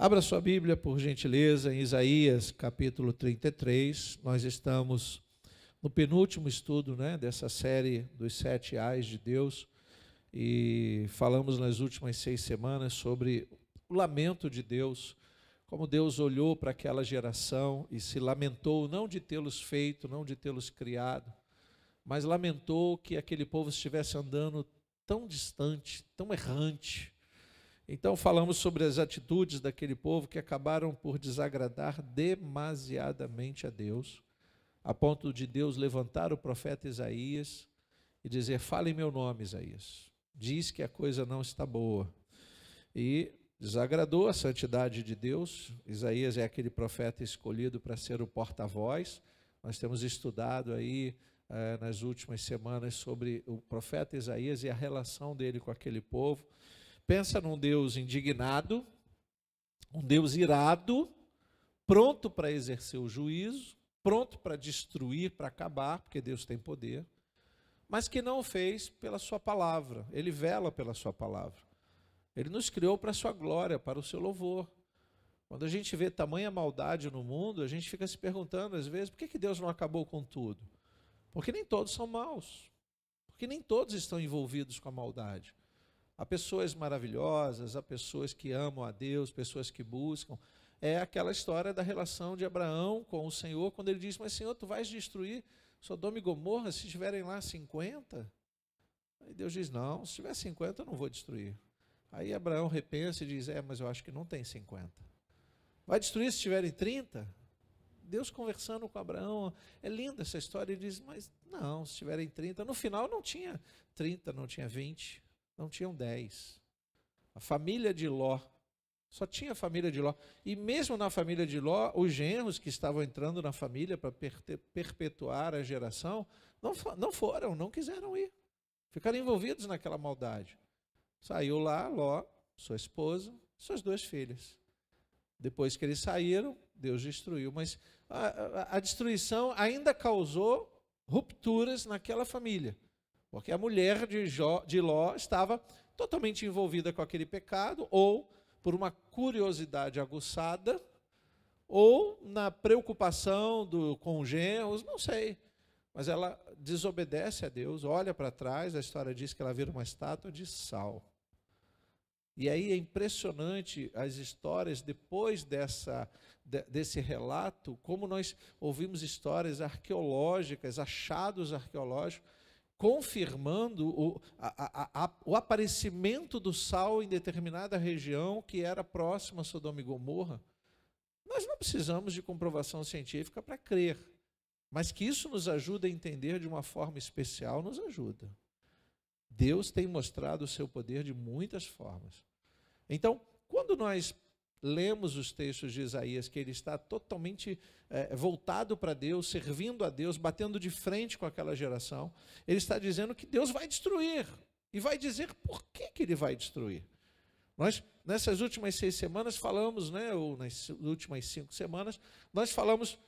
Abra sua Bíblia, por gentileza, em Isaías, capítulo 33. Nós estamos no penúltimo estudo, dessa série dos 7 Ais de Deus. E falamos nas últimas 6 semanas sobre o lamento de Deus, como Deus olhou para aquela geração e se lamentou, não de tê-los feito, não de tê-los criado, mas lamentou que aquele povo estivesse andando tão distante, tão errante. Então falamos sobre as atitudes daquele povo que acabaram por desagradar demasiadamente a Deus, a ponto de Deus levantar o profeta Isaías e dizer: fala em meu nome, Isaías, diz que a coisa não está boa. E desagradou a santidade de Deus. Isaías é aquele profeta escolhido para ser o porta-voz. Nós temos estudado aí nas últimas semanas sobre o profeta Isaías e a relação dele com aquele povo. Pensa num Deus indignado, um Deus irado, pronto para exercer o juízo, pronto para destruir, para acabar, porque Deus tem poder, mas que não o fez pela sua palavra. Ele vela pela sua palavra. Ele nos criou para a sua glória, para o seu louvor. Quando a gente vê tamanha maldade no mundo, a gente fica se perguntando às vezes, por que Deus não acabou com tudo? Porque nem todos são maus, porque nem todos estão envolvidos com a maldade. Há pessoas maravilhosas, há pessoas que amam a Deus, pessoas que buscam. É aquela história da relação de Abraão com o Senhor, quando ele diz: mas Senhor, tu vais destruir Sodoma e Gomorra se tiverem lá 50? Aí Deus diz: não, se tiver 50 eu não vou destruir. Aí Abraão repensa e diz: mas eu acho que não tem 50. Vai destruir se tiverem 30? Deus conversando com Abraão, é linda essa história. Ele diz: mas não, se tiverem 30. No final não tinha 30, não tinha 20. Não tinham 10. A família de Ló, só tinha a família de Ló. E mesmo na família de Ló, os genros que estavam entrando na família para perpetuar a geração, não quiseram ir. Ficaram envolvidos naquela maldade. Saiu lá Ló, sua esposa, suas 2 filhas. Depois que eles saíram, Deus destruiu. Mas a destruição ainda causou rupturas naquela família. Porque a mulher de Ló estava totalmente envolvida com aquele pecado, ou por uma curiosidade aguçada, ou na preocupação com os genros, não sei. Mas ela desobedece a Deus, olha para trás, a história diz que ela vira uma estátua de sal. E aí é impressionante as histórias depois desse relato, como nós ouvimos histórias arqueológicas, achados arqueológicos, confirmando o aparecimento do sal em determinada região que era próxima a Sodoma e Gomorra. Nós não precisamos de comprovação científica para crer, mas que isso nos ajuda a entender de uma forma especial, nos ajuda. Deus tem mostrado o seu poder de muitas formas. Então, quando nós lemos os textos de Isaías, que ele está totalmente voltado para Deus, servindo a Deus, batendo de frente com aquela geração, ele está dizendo que Deus vai destruir, e vai dizer por que ele vai destruir. Nós, nessas últimas 6 semanas, falamos, ou nas últimas 5 semanas, nós falamos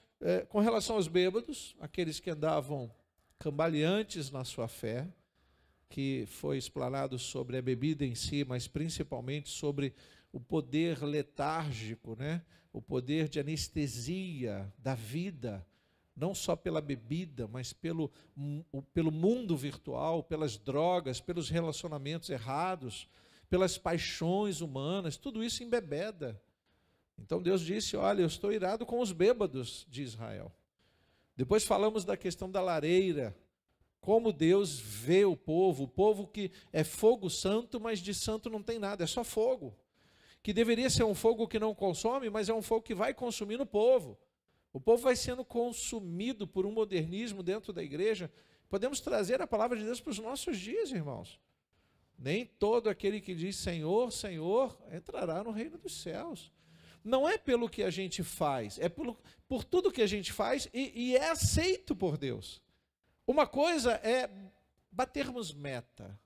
com relação aos bêbados, aqueles que andavam cambaleantes na sua fé, que foi explanado sobre a bebida em si, mas principalmente sobre o poder letárgico, o poder de anestesia da vida, não só pela bebida, mas pelo mundo virtual, pelas drogas, pelos relacionamentos errados, pelas paixões humanas, tudo isso embebeda. Então Deus disse: olha, eu estou irado com os bêbados de Israel. Depois falamos da questão da lareira, como Deus vê o povo que é fogo santo, mas de santo não tem nada, é só fogo. Que deveria ser um fogo que não consome, mas é um fogo que vai consumindo o povo. O povo vai sendo consumido por um modernismo dentro da igreja. Podemos trazer a palavra de Deus para os nossos dias, irmãos. Nem todo aquele que diz Senhor, Senhor, entrará no reino dos céus. Não é pelo que a gente faz, é por tudo que a gente faz e é aceito por Deus. Uma coisa é batermos meta.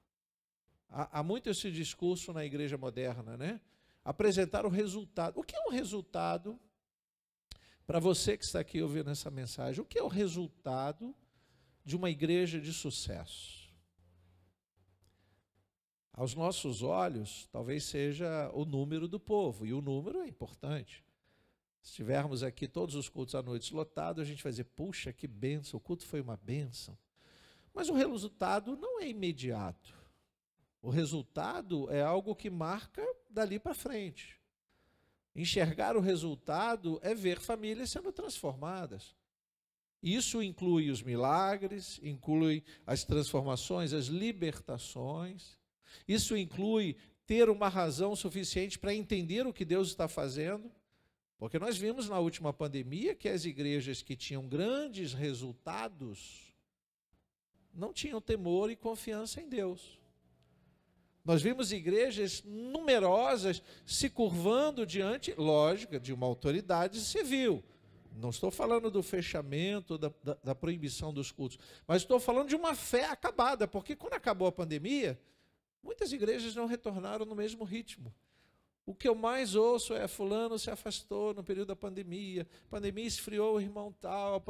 Há muito esse discurso na igreja moderna, apresentar o resultado. O que é um resultado? Para você que está aqui ouvindo essa mensagem, o que é o resultado de uma igreja de sucesso? aos nossos olhos, talvez seja o número do povo, e o número é importante. Se tivermos aqui todos os cultos à noite lotados, a gente vai dizer, puxa, que bênção, o culto foi uma bênção. Mas o resultado não é imediato. O resultado é algo que marca dali para frente. Enxergar o resultado é ver famílias sendo transformadas. Isso inclui os milagres, inclui as transformações, as libertações. Isso inclui ter uma razão suficiente para entender o que Deus está fazendo. Porque nós vimos na última pandemia que as igrejas que tinham grandes resultados não tinham temor e confiança em Deus. Nós vimos igrejas numerosas se curvando diante, lógica, de uma autoridade civil. Não estou falando do fechamento, da proibição dos cultos, mas estou falando de uma fé acabada, porque quando acabou a pandemia, muitas igrejas não retornaram no mesmo ritmo. O que eu mais ouço é, fulano se afastou no período da pandemia esfriou o irmão tal,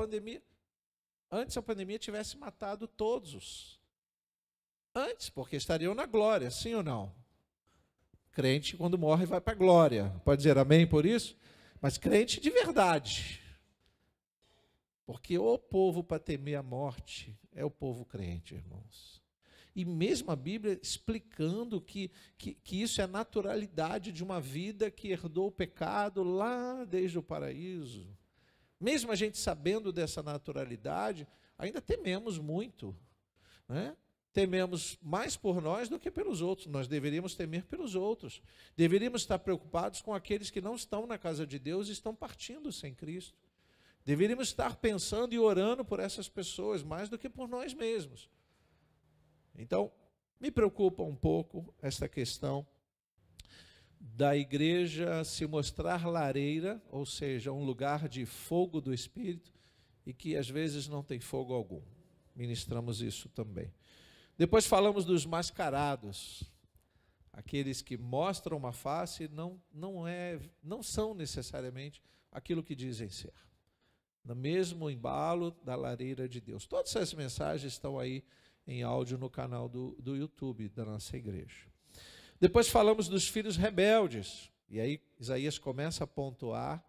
antes a pandemia tivesse matado todos. Antes, porque estariam na glória, sim ou não? Crente, quando morre, vai para a glória. Pode dizer amém por isso? Mas crente de verdade. Porque o povo para temer a morte é o povo crente, irmãos. E mesmo a Bíblia explicando que isso é a naturalidade de uma vida que herdou o pecado lá desde o paraíso. Mesmo a gente sabendo dessa naturalidade, ainda tememos muito, né? Tememos mais por nós do que pelos outros. Nós deveríamos temer pelos outros. Deveríamos estar preocupados com aqueles que não estão na casa de Deus e estão partindo sem Cristo. Deveríamos estar pensando e orando por essas pessoas mais do que por nós mesmos. Então, me preocupa um pouco esta questão da igreja se mostrar lareira, ou seja, um lugar de fogo do Espírito, e que às vezes não tem fogo algum. Ministramos isso também. Depois falamos dos mascarados, aqueles que mostram uma face e não são necessariamente aquilo que dizem ser. No mesmo embalo da lareira de Deus. Todas essas mensagens estão aí em áudio no canal do YouTube da nossa igreja. Depois falamos dos filhos rebeldes, e aí Isaías começa a pontuar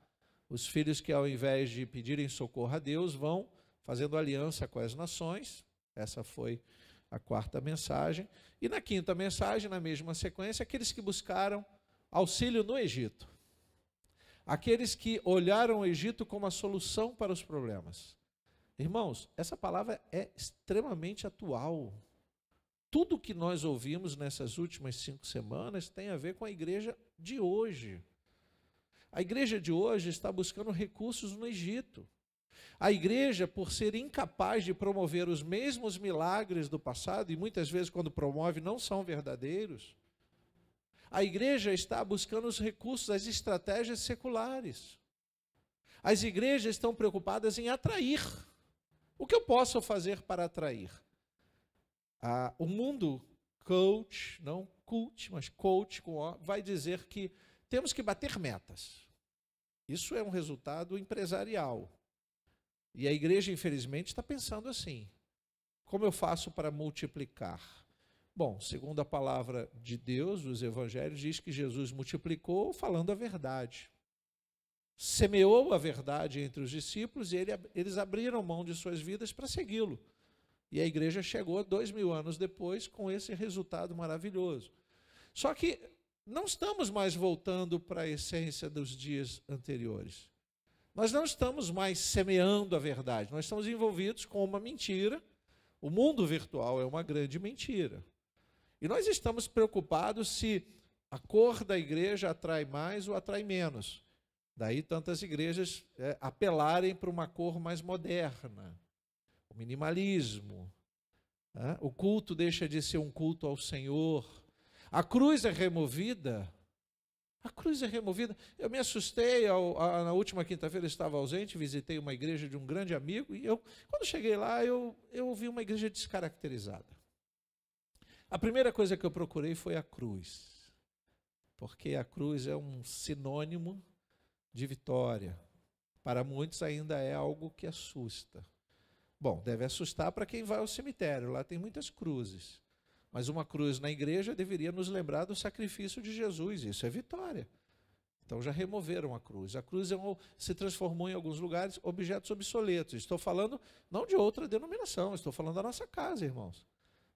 os filhos que ao invés de pedirem socorro a Deus, vão fazendo aliança com as nações. Essa foi a quarta mensagem. E na quinta mensagem, na mesma sequência, aqueles que buscaram auxílio no Egito. Aqueles que olharam o Egito como a solução para os problemas. Irmãos, essa palavra é extremamente atual. Tudo que nós ouvimos nessas últimas 5 semanas tem a ver com a igreja de hoje. A igreja de hoje está buscando recursos no Egito. A igreja, por ser incapaz de promover os mesmos milagres do passado, e muitas vezes quando promove não são verdadeiros, a igreja está buscando os recursos, as estratégias seculares. As igrejas estão preocupadas em atrair. O que eu posso fazer para atrair? O mundo coach, não cult, mas coach com O, vai dizer que temos que bater metas. Isso é um resultado empresarial. E a igreja, infelizmente, está pensando assim. Como eu faço para multiplicar? Bom, segundo a palavra de Deus, os evangelhos, diz que Jesus multiplicou falando a verdade. Semeou a verdade entre os discípulos e eles abriram mão de suas vidas para segui-lo. E a igreja chegou 2000 anos depois com esse resultado maravilhoso. Só que não estamos mais voltando para a essência dos dias anteriores. Nós não estamos mais semeando a verdade, nós estamos envolvidos com uma mentira. O mundo virtual é uma grande mentira. E nós estamos preocupados se a cor da igreja atrai mais ou atrai menos. Daí tantas igrejas apelarem para uma cor mais moderna, o minimalismo. O culto deixa de ser um culto ao Senhor. A cruz é removida. A cruz é removida. Eu me assustei, na última quinta-feira eu estava ausente, visitei uma igreja de um grande amigo, e quando cheguei lá, eu vi uma igreja descaracterizada. A primeira coisa que eu procurei foi a cruz, porque a cruz é um sinônimo de vitória. Para muitos ainda é algo que assusta. Bom, deve assustar para quem vai ao cemitério, lá tem muitas cruzes. Mas uma cruz na igreja deveria nos lembrar do sacrifício de Jesus, isso é vitória. Então já removeram a cruz. A cruz se transformou em alguns lugares objetos obsoletos. Estou falando não de outra denominação, estou falando da nossa casa, irmãos.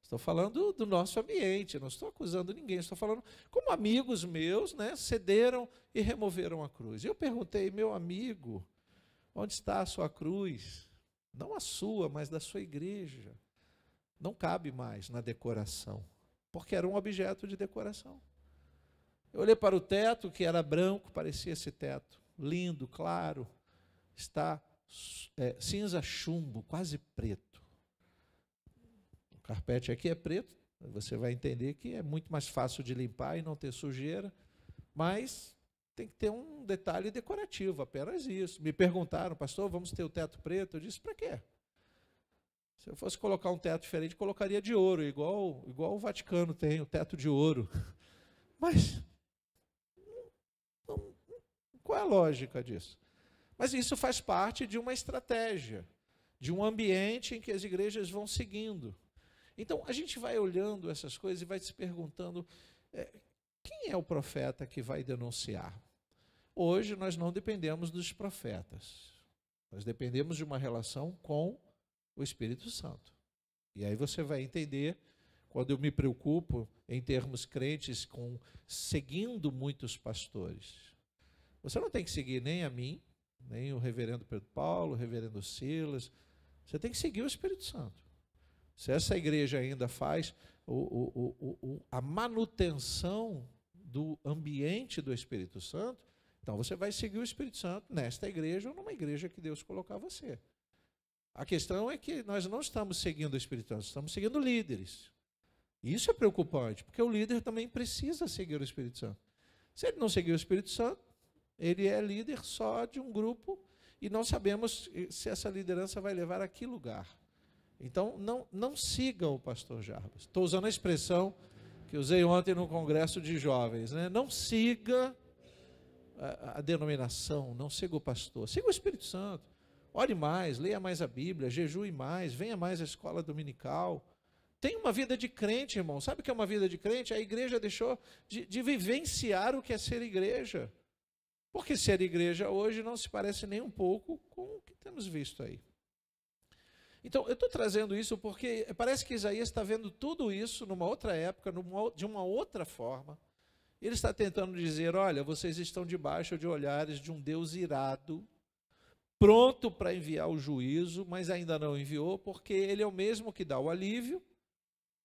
Estou falando do nosso ambiente, não estou acusando ninguém, estou falando como amigos meus, né, cederam e removeram a cruz. E eu perguntei, meu amigo, onde está a sua cruz? Não a sua, mas da sua igreja. Não cabe mais na decoração, porque era um objeto de decoração. Eu olhei para o teto, que era branco, parecia esse teto, lindo, claro, está cinza chumbo, quase preto. O carpete aqui é preto, você vai entender que é muito mais fácil de limpar e não ter sujeira, mas tem que ter um detalhe decorativo, apenas isso. Me perguntaram, pastor, vamos ter o teto preto? Eu disse, para quê? Se eu fosse colocar um teto diferente, colocaria de ouro, igual o Vaticano tem, o teto de ouro. Mas qual é a lógica disso? Mas isso faz parte de uma estratégia, de um ambiente em que as igrejas vão seguindo. Então, a gente vai olhando essas coisas e vai se perguntando, quem é o profeta que vai denunciar? Hoje, nós não dependemos dos profetas. Nós dependemos de uma relação com o Espírito Santo. E aí você vai entender, quando eu me preocupo, em termos crentes, com seguindo muitos pastores. Você não tem que seguir nem a mim, nem o reverendo Pedro Paulo, o reverendo Silas. Você tem que seguir o Espírito Santo. Se essa igreja ainda faz a manutenção do ambiente do Espírito Santo, então você vai seguir o Espírito Santo nesta igreja ou numa igreja que Deus colocar você. A questão é que nós não estamos seguindo o Espírito Santo, estamos seguindo líderes. E isso é preocupante, porque o líder também precisa seguir o Espírito Santo. Se ele não seguir o Espírito Santo, ele é líder só de um grupo e não sabemos se essa liderança vai levar a que lugar. Então, não sigam o pastor Jarbas. Estou usando a expressão que usei ontem no congresso de jovens, né? Não siga a denominação, não siga o pastor, siga o Espírito Santo. Ore mais, leia mais a Bíblia, jejue mais, venha mais à escola dominical. Tenha uma vida de crente, irmão. Sabe o que é uma vida de crente? A igreja deixou de vivenciar o que é ser igreja. Porque ser igreja hoje não se parece nem um pouco com o que temos visto aí. Então, eu estou trazendo isso porque parece que Isaías está vendo tudo isso numa outra época, de uma outra forma. Ele está tentando dizer, olha, vocês estão debaixo de olhares de um Deus irado, pronto para enviar o juízo, mas ainda não enviou, porque ele é o mesmo que dá o alívio,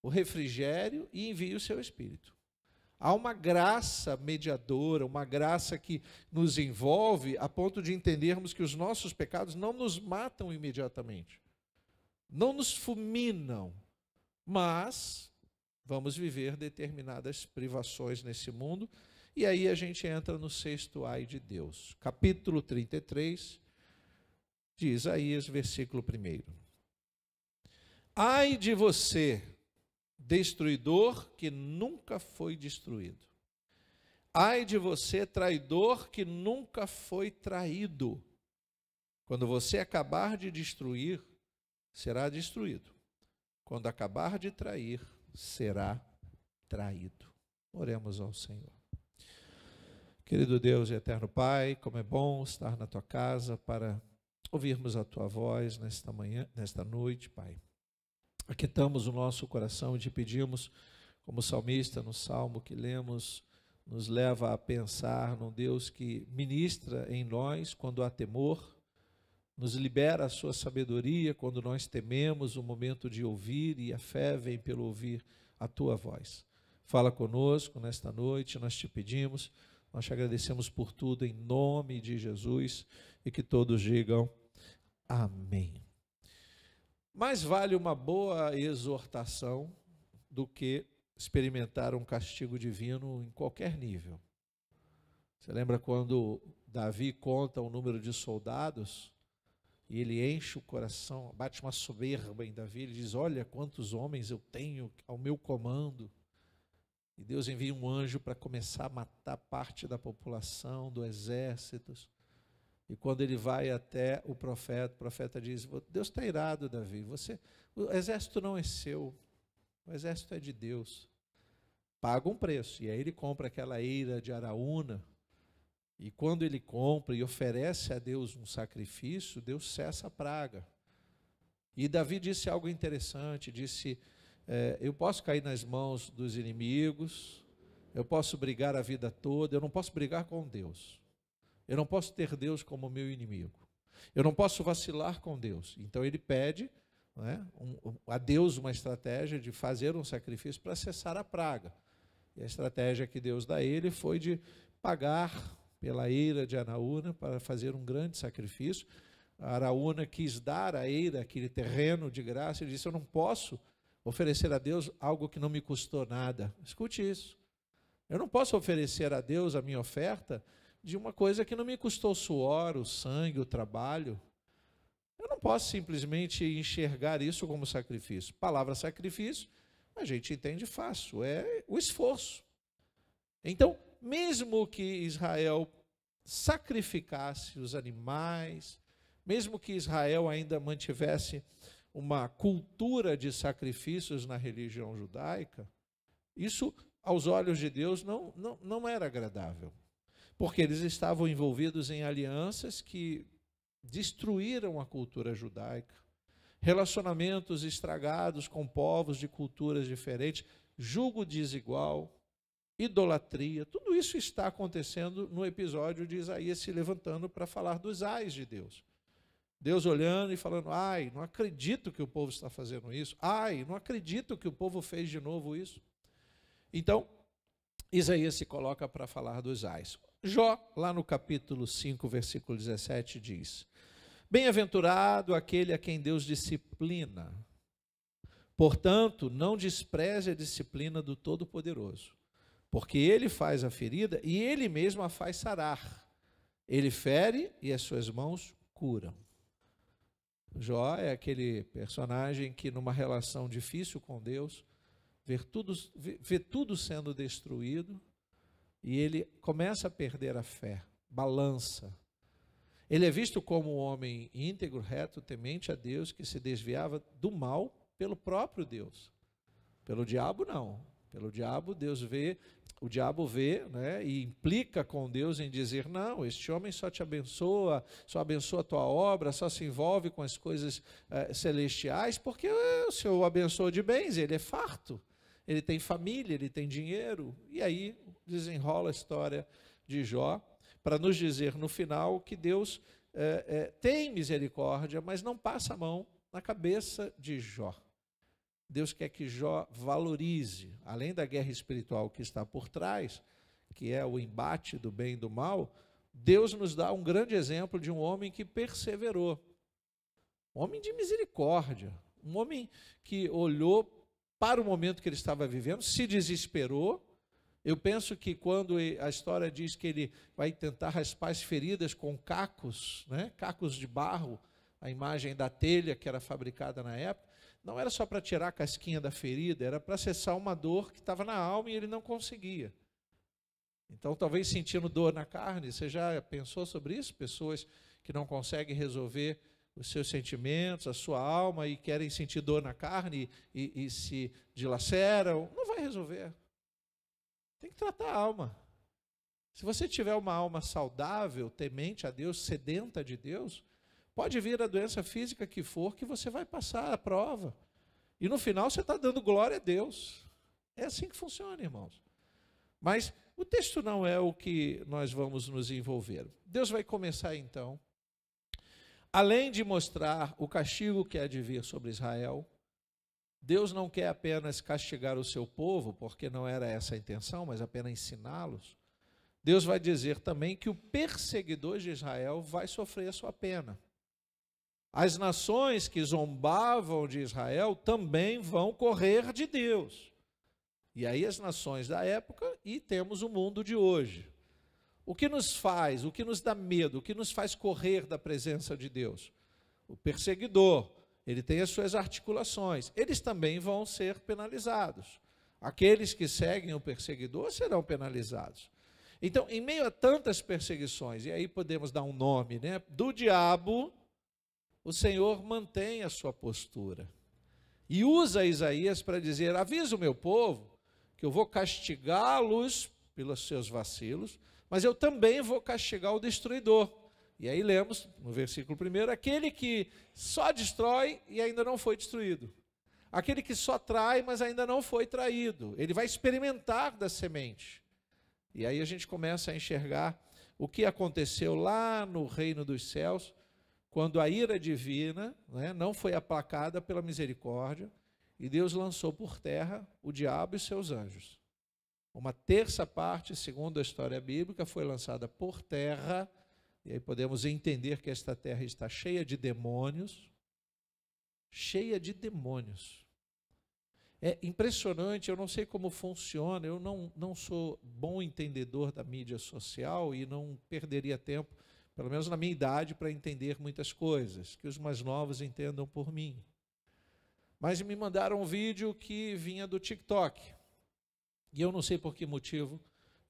o refrigério e envia o seu Espírito. Há uma graça mediadora, uma graça que nos envolve a ponto de entendermos que os nossos pecados não nos matam imediatamente, não nos fulminam, mas vamos viver determinadas privações nesse mundo, e aí a gente entra no sexto ai de Deus. Capítulo 33, de Isaías, versículo 1. Ai de você, destruidor que nunca foi destruído. Ai de você, traidor que nunca foi traído. Quando você acabar de destruir, será destruído. Quando acabar de trair, será traído. Oremos ao Senhor. Querido Deus e eterno Pai, como é bom estar na tua casa para ouvirmos a tua voz nesta manhã, nesta noite, Pai. Aquietamos o nosso coração e te pedimos, como salmista no salmo que lemos, nos leva a pensar num Deus que ministra em nós quando há temor, nos libera a sua sabedoria quando nós tememos o momento de ouvir, e a fé vem pelo ouvir a tua voz. Fala conosco nesta noite, nós te pedimos, nós te agradecemos por tudo em nome de Jesus, e que todos digam amém. Mais vale uma boa exortação do que experimentar um castigo divino em qualquer nível. Você lembra quando Davi conta o número de soldados e ele enche o coração, bate uma soberba em Davi, ele diz, olha quantos homens eu tenho ao meu comando. E Deus envia um anjo para começar a matar parte da população, do exército. E quando ele vai até o profeta diz, Deus está irado, Davi, o exército não é seu, O exército é de Deus. Paga um preço. E aí ele compra aquela eira de Araúna. E quando ele compra e oferece a Deus um sacrifício, Deus cessa a praga. E Davi disse algo interessante, disse, eu posso cair nas mãos dos inimigos, eu posso brigar a vida toda, eu não posso brigar com Deus. Eu não posso ter Deus como meu inimigo. Eu não posso vacilar com Deus. Então ele pede, né, a Deus uma estratégia de fazer um sacrifício para cessar a praga. E a estratégia que Deus dá a ele foi de pagar pela eira de Araúna para fazer um grande sacrifício. A Araúna quis dar a eira, aquele terreno de graça, e disse, eu não posso oferecer a Deus algo que não me custou nada. Escute isso. Eu não posso oferecer a Deus a minha oferta de uma coisa que não me custou o suor, o sangue, o trabalho. Eu não posso simplesmente enxergar isso como sacrifício. Palavra sacrifício, a gente entende fácil, é o esforço. Então, mesmo que Israel sacrificasse os animais, mesmo que Israel ainda mantivesse uma cultura de sacrifícios na religião judaica, isso, aos olhos de Deus, não era agradável, porque eles estavam envolvidos em alianças que destruíram a cultura judaica, relacionamentos estragados com povos de culturas diferentes, jugo desigual, idolatria, tudo isso está acontecendo no episódio de Isaías se levantando para falar dos ais de Deus. Deus olhando e falando, ai, não acredito que o povo está fazendo isso, ai, não acredito que o povo fez de novo isso. Então, Isaías se coloca para falar dos ais. Jó, lá no capítulo 5, versículo 17, diz, bem-aventurado aquele a quem Deus disciplina, portanto, não despreze a disciplina do Todo-Poderoso, porque ele faz a ferida e ele mesmo a faz sarar. Ele fere e as suas mãos curam. Jó é aquele personagem que numa relação difícil com Deus, vê tudo sendo destruído e ele começa a perder a fé, balança. Ele é visto como um homem íntegro, reto, temente a Deus, que se desviava do mal pelo próprio Deus. Pelo diabo não. Pelo diabo, o diabo vê, né, e implica com Deus em dizer, não, este homem só te abençoa, só abençoa a tua obra, só se envolve com as coisas celestiais, porque o Senhor o abençoa de bens, ele é farto, ele tem família, ele tem dinheiro. E aí desenrola a história de Jó, para nos dizer no final que Deus tem misericórdia, mas não passa a mão na cabeça de Jó. Deus quer que Jó valorize, além da guerra espiritual que está por trás, que é o embate do bem e do mal, Deus nos dá um grande exemplo de um homem que perseverou. Um homem de misericórdia, um homem que olhou para o momento que ele estava vivendo, se desesperou. Eu penso que quando a história diz que ele vai tentar raspar as feridas com cacos, né, cacos de barro, a imagem da telha que era fabricada na época, não era só para tirar a casquinha da ferida, era para cessar uma dor que estava na alma e ele não conseguia. Então, talvez sentindo dor na carne, você já pensou sobre isso? Pessoas que não conseguem resolver os seus sentimentos, a sua alma e querem sentir dor na carne e se dilaceram, não vai resolver. Tem que tratar a alma. Se você tiver uma alma saudável, temente a Deus, sedenta de Deus, pode vir a doença física que for, que você vai passar a prova. E no final você está dando glória a Deus. É assim que funciona, irmãos. Mas o texto não é o que nós vamos nos envolver. Deus vai começar então, além de mostrar o castigo que há de vir sobre Israel, Deus não quer apenas castigar o seu povo, porque não era essa a intenção, mas apenas ensiná-los. Deus vai dizer também que o perseguidor de Israel vai sofrer a sua pena. As nações que zombavam de Israel também vão correr de Deus. E aí as nações da época e temos o mundo de hoje. O que nos faz, o que nos dá medo, o que nos faz correr da presença de Deus? O perseguidor, ele tem as suas articulações, eles também vão ser penalizados. Aqueles que seguem o perseguidor serão penalizados. Então, em meio a tantas perseguições, e aí podemos dar um nome, né, do diabo, o Senhor mantém a sua postura. E usa Isaías para dizer: avisa o meu povo que eu vou castigá-los pelos seus vacilos, mas eu também vou castigar o destruidor. E aí lemos no versículo 1, aquele que só destrói e ainda não foi destruído. Aquele que só trai, mas ainda não foi traído. Ele vai experimentar da semente. E aí a gente começa a enxergar o que aconteceu lá no reino dos céus, quando a ira divina, né, não foi aplacada pela misericórdia, e Deus lançou por terra o diabo e seus anjos. Uma terça parte, segundo a história bíblica, foi lançada por terra, e aí podemos entender que esta terra está cheia de demônios, É impressionante, eu não sei como funciona, eu não sou bom entendedor da mídia social e não perderia tempo, pelo menos na minha idade, para entender muitas coisas, que os mais novos entendam por mim. Mas me mandaram um vídeo que vinha do TikTok, e eu não sei por que motivo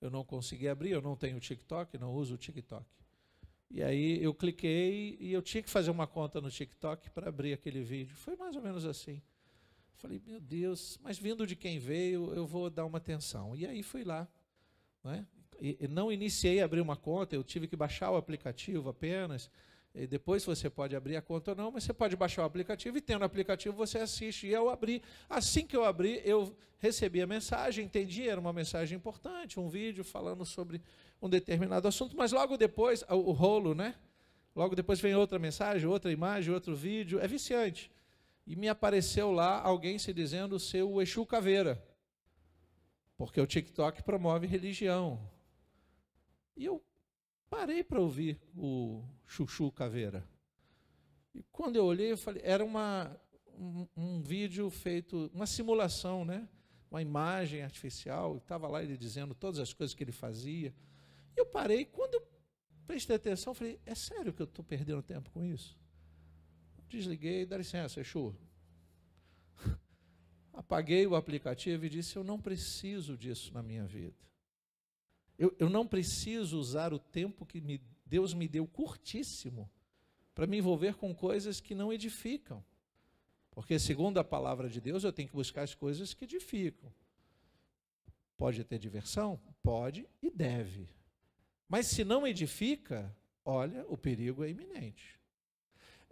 eu não consegui abrir, eu não tenho TikTok, não uso o TikTok. E aí eu cliquei e eu tinha que fazer uma conta no TikTok para abrir aquele vídeo. Foi mais ou menos assim. Falei, meu Deus, mas vindo de quem veio, eu vou dar uma atenção. E aí fui lá, né? E não iniciei a abrir uma conta, eu tive que baixar o aplicativo apenas. E depois você pode abrir a conta ou não, mas você pode baixar o aplicativo e tendo o aplicativo você assiste. E eu abri. Assim que eu abri, eu recebi a mensagem, entendi, era uma mensagem importante, um vídeo falando sobre um determinado assunto, mas logo depois, o rolo, né? Logo depois vem outra mensagem, outra imagem, outro vídeo, é viciante. E me apareceu lá alguém se dizendo ser o Exu Caveira, porque o TikTok promove religião. E eu parei para ouvir o Chuchu Caveira. E quando eu olhei, eu falei, era um vídeo feito, uma simulação, né? Uma imagem artificial, estava lá ele dizendo todas as coisas que ele fazia. E eu parei, quando eu prestei atenção, eu falei, é sério que eu estou perdendo tempo com isso? Desliguei, dá licença, Exu. Apaguei o aplicativo e disse, eu não preciso disso na minha vida. Eu não preciso usar o tempo que Deus me deu curtíssimo para me envolver com coisas que não edificam. Porque, segundo a palavra de Deus, eu tenho que buscar as coisas que edificam. Pode ter diversão? Pode e deve. Mas se não edifica, olha, o perigo é iminente.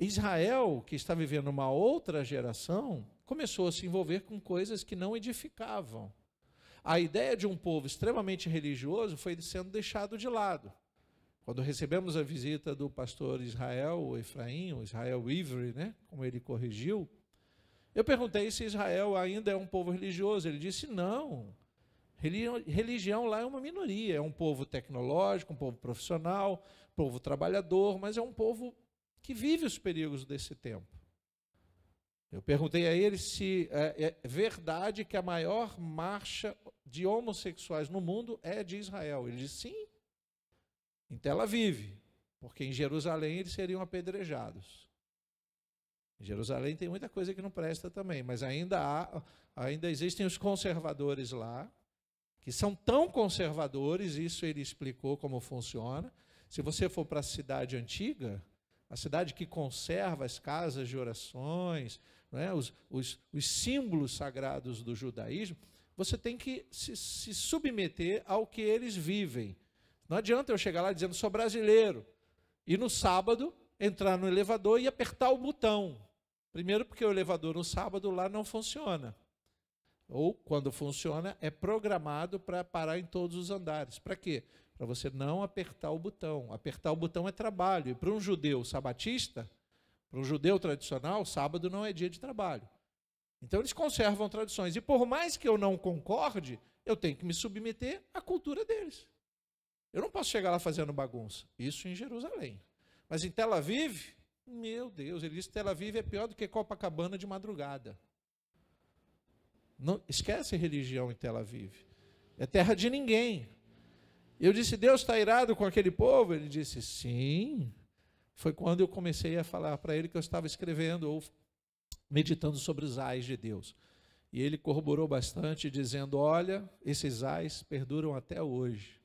Israel, que está vivendo uma outra geração, começou a se envolver com coisas que não edificavam. A ideia de um povo extremamente religioso foi sendo deixado de lado. Quando recebemos a visita do pastor Israel Efraim, o Israel Ivry, né, como ele corrigiu, eu perguntei se Israel ainda é um povo religioso. Ele disse, não, religião lá é uma minoria, é um povo tecnológico, um povo profissional, povo trabalhador, mas é um povo que vive os perigos desse tempo. Eu perguntei a ele se é verdade que a maior marcha de homossexuais no mundo é de Israel. Ele disse sim, em Tel Aviv, porque em Jerusalém eles seriam apedrejados. Em Jerusalém tem muita coisa que não presta também, mas ainda existem os conservadores lá, que são tão conservadores, isso ele explicou como funciona. Se você for para a cidade antiga, a cidade que conserva as casas de orações, né, os símbolos sagrados do judaísmo, você tem que se submeter ao que eles vivem. Não adianta eu chegar lá dizendo, sou brasileiro, e no sábado entrar no elevador e apertar o botão. Primeiro porque o elevador no sábado lá não funciona. Ou, quando funciona, é programado para parar em todos os andares. Para quê? Para você não apertar o botão. Apertar o botão é trabalho. E para um judeu sabatista, para um judeu tradicional, sábado não é dia de trabalho. Então eles conservam tradições. E por mais que eu não concorde, eu tenho que me submeter à cultura deles. Eu não posso chegar lá fazendo bagunça. Isso em Jerusalém. Mas em Tel Aviv, meu Deus, ele disse que Tel Aviv é pior do que Copacabana de madrugada. Não, esquece religião em Tel Aviv. É terra de ninguém. Eu disse, Deus está irado com aquele povo? Ele disse, sim. Foi quando eu comecei a falar para ele que eu estava escrevendo ou meditando sobre os ais de Deus. E ele corroborou bastante, dizendo, olha, esses ais perduram até hoje.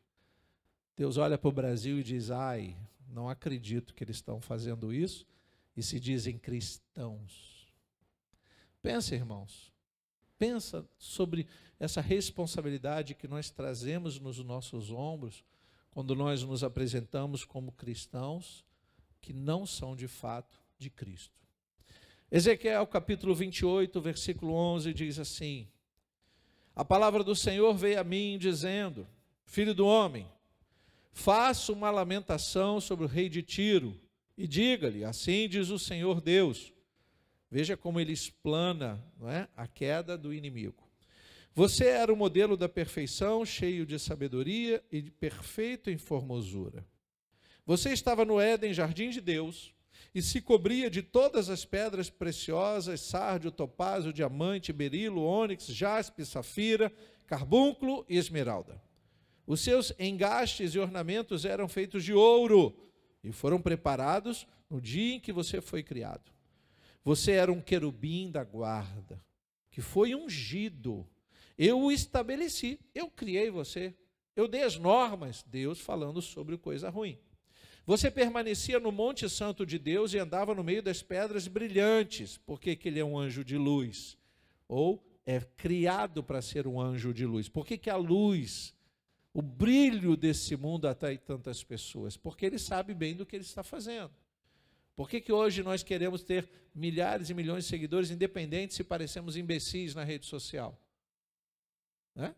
Deus olha para o Brasil e diz, ai, não acredito que eles estão fazendo isso, e se dizem cristãos. Pensa, irmãos, pensa sobre essa responsabilidade que nós trazemos nos nossos ombros quando nós nos apresentamos como cristãos que não são de fato de Cristo. Ezequiel capítulo 28, versículo 11 diz assim: a palavra do Senhor veio a mim dizendo: filho do homem, faça uma lamentação sobre o rei de Tiro e diga-lhe, assim diz o Senhor Deus. Veja como ele explana, não é, a queda do inimigo. Você era o modelo da perfeição, cheio de sabedoria e perfeito em formosura. Você estava no Éden, jardim de Deus, e se cobria de todas as pedras preciosas, sárdio, topázio, diamante, berilo, ônix, jaspe, safira, carbúnculo e esmeralda. Os seus engastes e ornamentos eram feitos de ouro e foram preparados no dia em que você foi criado. Você era um querubim da guarda, que foi ungido. Eu o estabeleci, eu criei você, eu dei as normas, Deus falando sobre coisa ruim. Você permanecia no Monte Santo de Deus e andava no meio das pedras brilhantes. Por que ele é um anjo de luz? Ou é criado para ser um anjo de luz? Por que a luz, o brilho desse mundo atrai tantas pessoas? Porque ele sabe bem do que ele está fazendo. Por que hoje nós queremos ter milhares e milhões de seguidores, independente se parecemos imbecis na rede social? Né?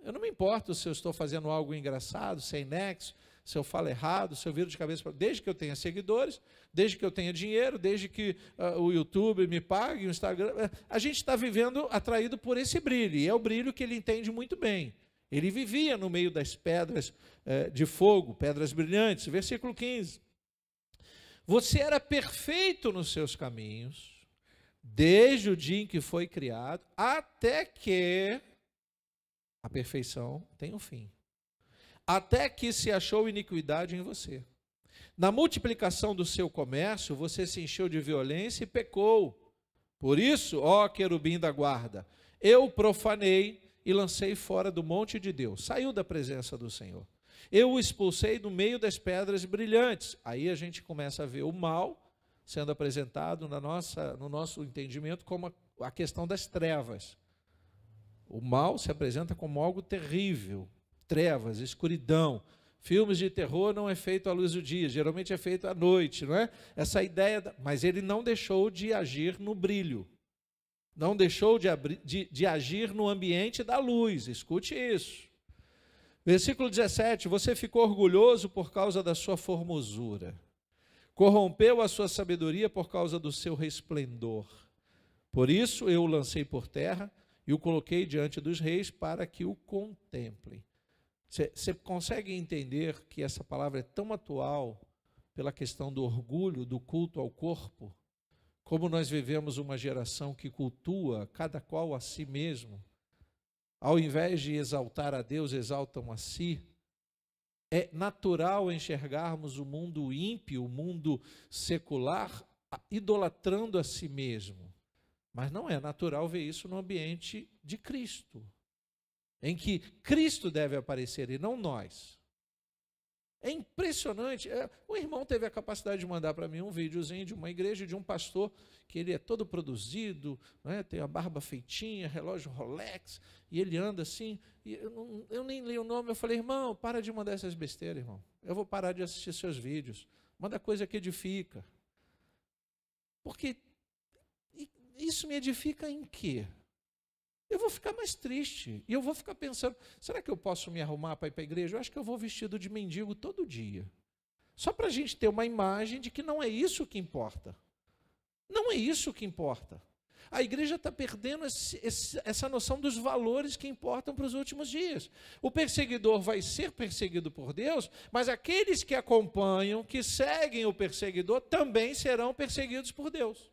Eu não me importo se eu estou fazendo algo engraçado, sem nexo, se eu falo errado, se eu viro de cabeça para... Desde que eu tenha seguidores, desde que eu tenha dinheiro, desde que o YouTube me pague, o Instagram... A gente está vivendo atraído por esse brilho, e é o brilho que ele entende muito bem. Ele vivia no meio das pedras de fogo, pedras brilhantes. Versículo 15. Você era perfeito nos seus caminhos, desde o dia em que foi criado, até que a perfeição tem um fim. Até que se achou iniquidade em você. Na multiplicação do seu comércio, você se encheu de violência e pecou. Por isso, ó querubim da guarda, eu profanei e lancei fora do monte de Deus. Saiu da presença do Senhor. Eu o expulsei do meio das pedras brilhantes. Aí a gente começa a ver o mal sendo apresentado no nosso entendimento como a questão das trevas. O mal se apresenta como algo terrível. Trevas, escuridão. Filmes de terror não é feito à luz do dia, geralmente é feito à noite, não é? Essa ideia, mas ele não deixou de agir no brilho, não deixou de agir no ambiente da luz, escute isso. Versículo 17, você ficou orgulhoso por causa da sua formosura, corrompeu a sua sabedoria por causa do seu resplendor. Por isso eu o lancei por terra e o coloquei diante dos reis para que o contemplem. Você consegue entender que essa palavra é tão atual pela questão do orgulho, do culto ao corpo? Como nós vivemos uma geração que cultua cada qual a si mesmo, ao invés de exaltar a Deus, exaltam a si. É natural enxergarmos o mundo ímpio, o mundo secular, idolatrando a si mesmo. Mas não é natural ver isso no ambiente de Cristo, em que Cristo deve aparecer e não nós. É impressionante. O irmão teve a capacidade de mandar para mim um videozinho de uma igreja, de um pastor, que ele é todo produzido, né, tem a barba feitinha, relógio Rolex, e ele anda assim, e eu nem li o nome, eu falei, irmão, para de mandar essas besteiras, irmão. Eu vou parar de assistir seus vídeos. Manda coisa que edifica. Porque isso me edifica em quê? Eu vou ficar mais triste, e eu vou ficar pensando, será que eu posso me arrumar para ir para a igreja? Eu acho que eu vou vestido de mendigo todo dia. Só para a gente ter uma imagem de que não é isso que importa. Não é isso que importa. A igreja está perdendo essa noção dos valores que importam para os últimos dias. O perseguidor vai ser perseguido por Deus, mas aqueles que acompanham, que seguem o perseguidor, também serão perseguidos por Deus.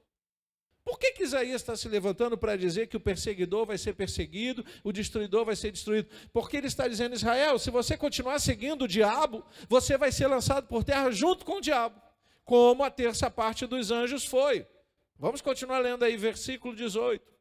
Por que Isaías está se levantando para dizer que o perseguidor vai ser perseguido, o destruidor vai ser destruído? Porque ele está dizendo, Israel, se você continuar seguindo o diabo, você vai ser lançado por terra junto com o diabo, como a terça parte dos anjos foi. Vamos continuar lendo aí, versículo 18.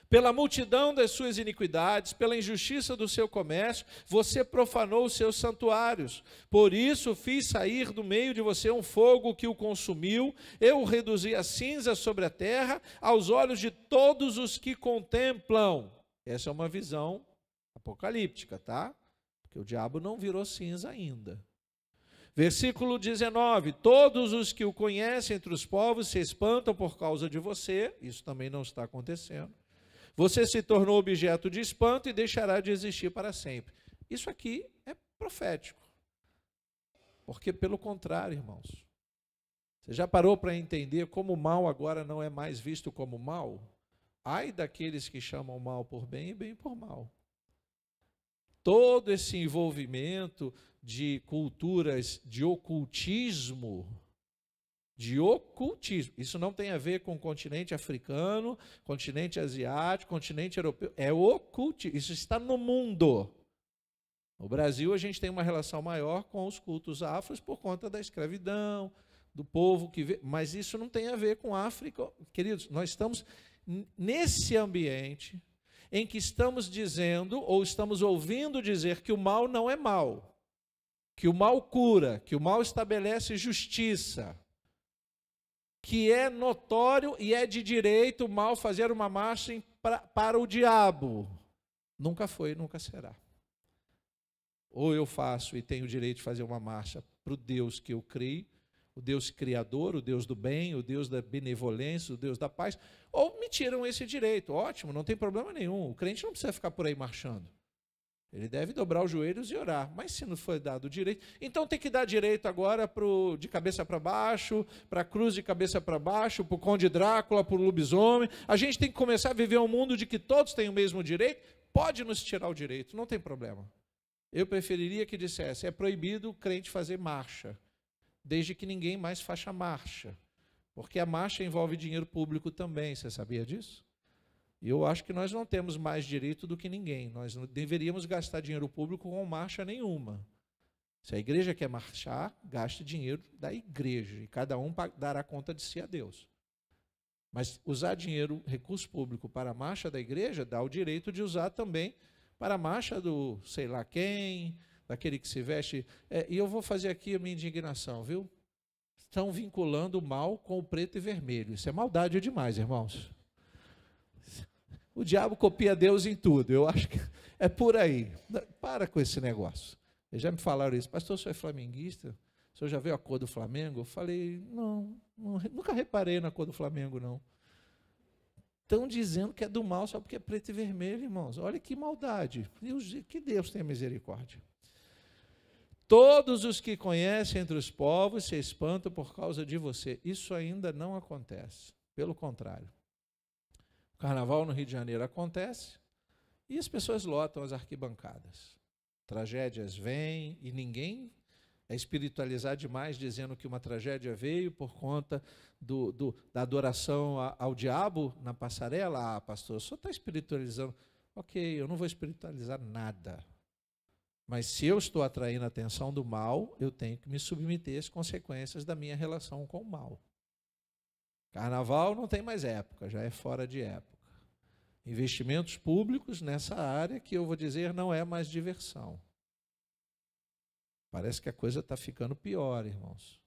Pela multidão das suas iniquidades, pela injustiça do seu comércio, você profanou os seus santuários. Por isso fiz sair do meio de você um fogo que o consumiu, eu o reduzi a cinza sobre a terra, aos olhos de todos os que contemplam. Essa é uma visão apocalíptica, tá? Porque o diabo não virou cinza ainda. Versículo 19, todos os que o conhecem entre os povos se espantam por causa de você, isso também não está acontecendo. Você se tornou objeto de espanto e deixará de existir para sempre. Isso aqui é profético. Porque, pelo contrário, irmãos, você já parou para entender como o mal agora não é mais visto como mal? Ai daqueles que chamam mal por bem e bem por mal. Todo esse envolvimento de culturas de ocultismo, isso não tem a ver com o continente africano, continente asiático, continente europeu, é ocultismo, isso está no mundo. No Brasil a gente tem uma relação maior com os cultos afros por conta da escravidão, do povo que vê, mas isso não tem a ver com África. Queridos, nós estamos nesse ambiente em que estamos dizendo, ou estamos ouvindo dizer que o mal não é mal, que o mal cura, que o mal estabelece justiça, que é notório e é de direito o mal fazer uma marcha para o diabo. Nunca foi, nunca será. Ou eu faço e tenho o direito de fazer uma marcha para o Deus que eu creio, o Deus criador, o Deus do bem, o Deus da benevolência, o Deus da paz, ou me tiram esse direito. Ótimo, não tem problema nenhum. O crente não precisa ficar por aí marchando. Ele deve dobrar os joelhos e orar. Mas se não foi dado o direito, então tem que dar direito agora de cabeça para baixo, para a cruz de cabeça para baixo, para o Conde Drácula, para o lobisomem. A gente tem que começar a viver um mundo de que todos têm o mesmo direito. Pode nos tirar o direito, não tem problema. Eu preferiria que dissesse, é proibido o crente fazer marcha, desde que ninguém mais faça marcha. Porque a marcha envolve dinheiro público também, você sabia disso? E eu acho que nós não temos mais direito do que ninguém. Nós não deveríamos gastar dinheiro público com marcha nenhuma. Se a igreja quer marchar, gaste dinheiro da igreja. E cada um dará conta de si a Deus. Mas usar dinheiro, recurso público para a marcha da igreja, dá o direito de usar também para a marcha do sei lá quem, daquele que se veste. E eu vou fazer aqui a minha indignação, viu? Estão vinculando o mal com o preto e vermelho. Isso é maldade demais, irmãos. O diabo copia Deus em tudo, eu acho que é por aí. Para com esse negócio. Eles já me falaram isso, pastor, o senhor é flamenguista? O senhor já viu a cor do Flamengo? Eu falei, não, nunca reparei na cor do Flamengo, não. Estão dizendo que é do mal só porque é preto e vermelho, irmãos. Olha que maldade. Que Deus tenha misericórdia. Todos os que conhecem entre os povos se espantam por causa de você. Isso ainda não acontece. Pelo contrário. O carnaval no Rio de Janeiro acontece e as pessoas lotam as arquibancadas. Tragédias vêm e ninguém é espiritualizar demais dizendo que uma tragédia veio por conta da adoração ao diabo na passarela. Ah, pastor, o senhor está espiritualizando. Ok, eu não vou espiritualizar nada. Mas se eu estou atraindo a atenção do mal, eu tenho que me submeter às consequências da minha relação com o mal. Carnaval não tem mais época, já é fora de época. Investimentos públicos nessa área que eu vou dizer não é mais diversão. Parece que a coisa está ficando pior, irmãos.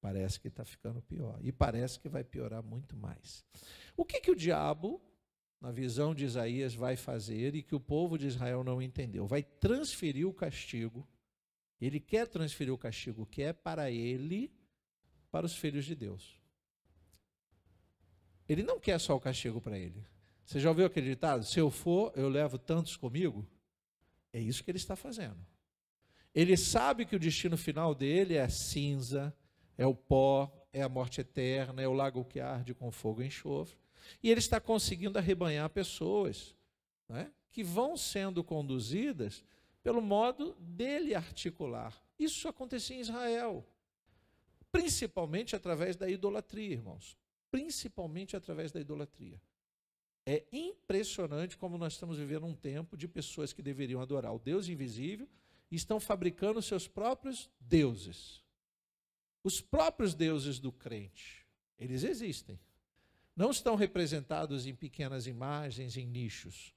Parece que está ficando pior. E parece que vai piorar muito mais. O que o diabo, na visão de Isaías, vai fazer e que o povo de Israel não entendeu? Vai transferir o castigo. Ele quer transferir o castigo que é para ele, para os filhos de Deus. Ele não quer só o castigo para ele. Você já ouviu aquele ditado? Se eu for, eu levo tantos comigo? É isso que ele está fazendo. Ele sabe que o destino final dele é a cinza, é o pó, é a morte eterna, é o lago que arde com fogo e enxofre. E ele está conseguindo arrebanhar pessoas, né, que vão sendo conduzidas pelo modo dele articular. Isso acontecia em Israel, principalmente através da idolatria, irmãos. Principalmente através da idolatria. É impressionante como nós estamos vivendo um tempo de pessoas que deveriam adorar o Deus invisível e estão fabricando seus próprios deuses. Os próprios deuses do crente, eles existem. não estão representados em pequenas imagens, em nichos,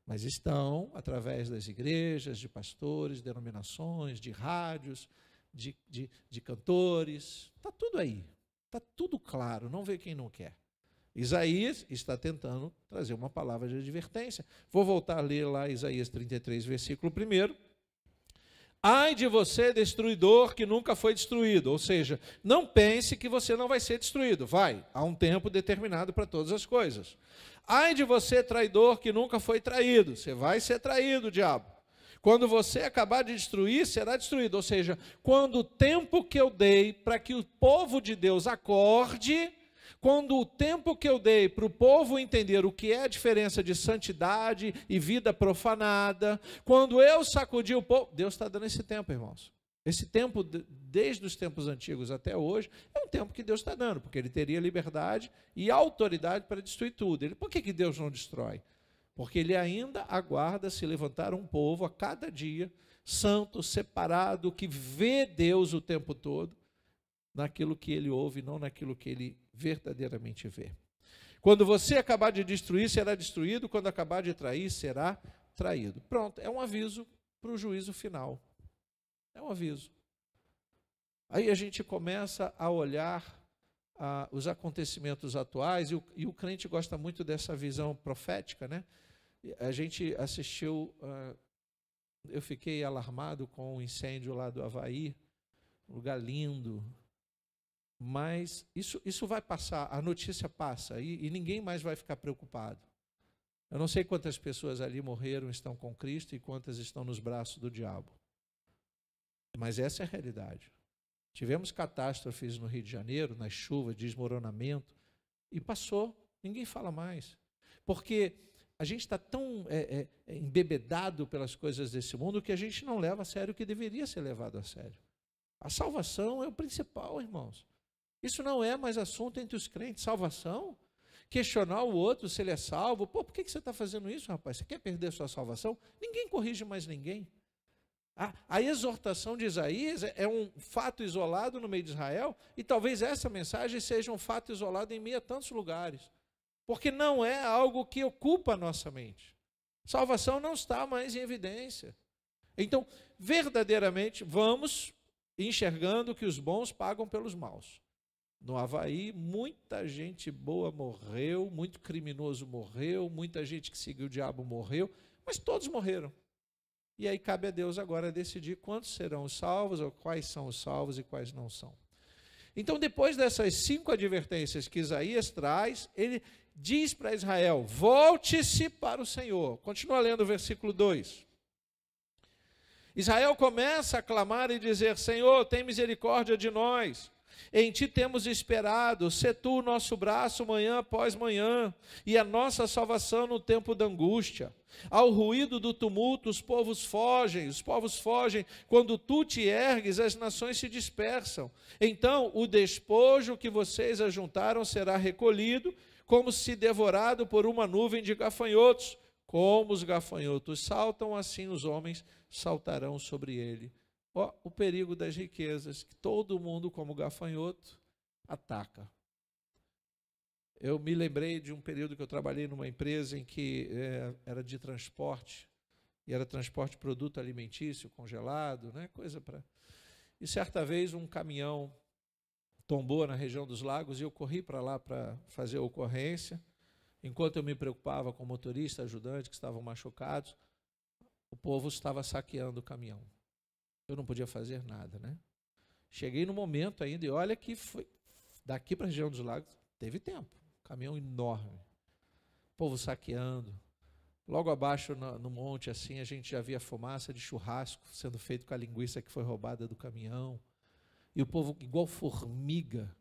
mas estão através das igrejas, de pastores, denominações, de rádios, de cantores. Está tudo aí, está tudo claro, não vê quem não quer. Isaías está tentando trazer uma palavra de advertência. Vou voltar a ler lá Isaías 33, versículo 1. Ai de você, destruidor, que nunca foi destruído. Ou seja, não pense que você não vai ser destruído. Vai, há um tempo determinado para todas as coisas. Ai de você, traidor, que nunca foi traído. Você vai ser traído, diabo. Quando você acabar de destruir, será destruído. Ou seja, quando o tempo que eu dei para que o povo de Deus acorde, quando o tempo que eu dei para o povo entender o que é a diferença de santidade e vida profanada, quando eu sacudi o povo, Deus está dando esse tempo, irmãos. Esse tempo, desde os tempos antigos até hoje, é um tempo que Deus está dando, porque Ele teria liberdade e autoridade para destruir tudo. Por que Deus não destrói? Porque Ele ainda aguarda se levantar um povo a cada dia, santo, separado, que vê Deus o tempo todo, naquilo que Ele ouve, não naquilo que Ele verdadeiramente vê. Quando você acabar de destruir, será destruído. Quando acabar de trair, será traído. Pronto, é um aviso para o juízo final. É um aviso. Aí a gente começa a olhar os acontecimentos atuais, e o crente gosta muito dessa visão profética, né? A gente assistiu, eu fiquei alarmado com o incêndio lá do Havaí, um lugar lindo. Mas isso vai passar, a notícia passa, e ninguém mais vai ficar preocupado. Eu não sei quantas pessoas ali morreram, estão com Cristo, e quantas estão nos braços do diabo. Mas essa é a realidade. Tivemos catástrofes no Rio de Janeiro, nas chuvas, desmoronamento, e passou, ninguém fala mais. Porque a gente está tão embebedado pelas coisas desse mundo que a gente não leva a sério o que deveria ser levado a sério. A salvação é o principal, irmãos. Isso não é mais assunto entre os crentes. Salvação, questionar o outro se ele é salvo. Por que você está fazendo isso, rapaz? Você quer perder sua salvação? Ninguém corrige mais ninguém. A exortação de Isaías é um fato isolado no meio de Israel, e talvez essa mensagem seja um fato isolado em meio a tantos lugares, porque não é algo que ocupa a nossa mente. Salvação não está mais em evidência. Então, verdadeiramente, vamos enxergando que os bons pagam pelos maus. No Havaí, muita gente boa morreu, muito criminoso morreu, muita gente que seguiu o diabo morreu, mas todos morreram. E aí cabe a Deus agora decidir quantos serão os salvos, ou quais são os salvos e quais não são. Então, depois dessas 5 advertências que Isaías traz, ele diz para Israel: volte-se para o Senhor. Continua lendo o versículo 2. Israel começa a clamar e dizer: Senhor, tem misericórdia de nós. Em ti temos esperado, sê tu o nosso braço manhã após manhã, e a nossa salvação no tempo da angústia. Ao ruído do tumulto os povos fogem, quando tu te ergues, as nações se dispersam. Então o despojo que vocês ajuntaram será recolhido, como se devorado por uma nuvem de gafanhotos. Como os gafanhotos saltam, assim os homens saltarão sobre ele. O perigo das riquezas, que todo mundo, como gafanhoto, ataca. Eu me lembrei de um período que eu trabalhei numa empresa em que era de transporte, e era transporte de produto alimentício, congelado, né, coisa para... E certa vez um caminhão tombou na região dos lagos, e eu corri para lá para fazer a ocorrência. Enquanto eu me preocupava com o motorista, ajudante, que estavam machucados, o povo estava saqueando o caminhão. Eu não podia fazer nada, né? Cheguei no momento ainda, e olha que foi daqui para a região dos lagos, teve tempo. Caminhão enorme. O povo saqueando. Logo abaixo no monte, assim, a gente já via fumaça de churrasco sendo feito com a linguiça que foi roubada do caminhão. E o povo igual formiga.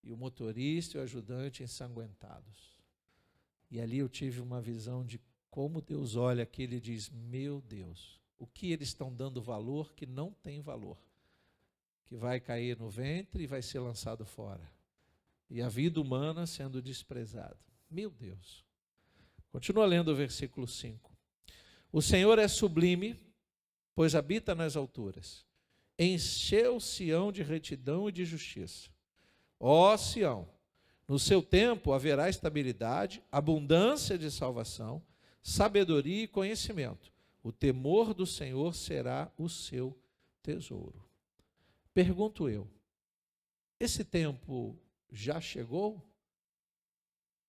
E o motorista e o ajudante ensanguentados. E ali eu tive uma visão de como Deus olha aqui, ele diz: meu Deus, o que eles estão dando valor que não tem valor, que vai cair no ventre e vai ser lançado fora. E a vida humana sendo desprezada. Meu Deus. Continua lendo o versículo 5. O Senhor é sublime, pois habita nas alturas. Encheu Sião de retidão e de justiça. Ó Sião, No seu tempo haverá estabilidade, abundância de salvação, sabedoria e conhecimento. O temor do Senhor será o seu tesouro. Pergunto eu, esse tempo já chegou?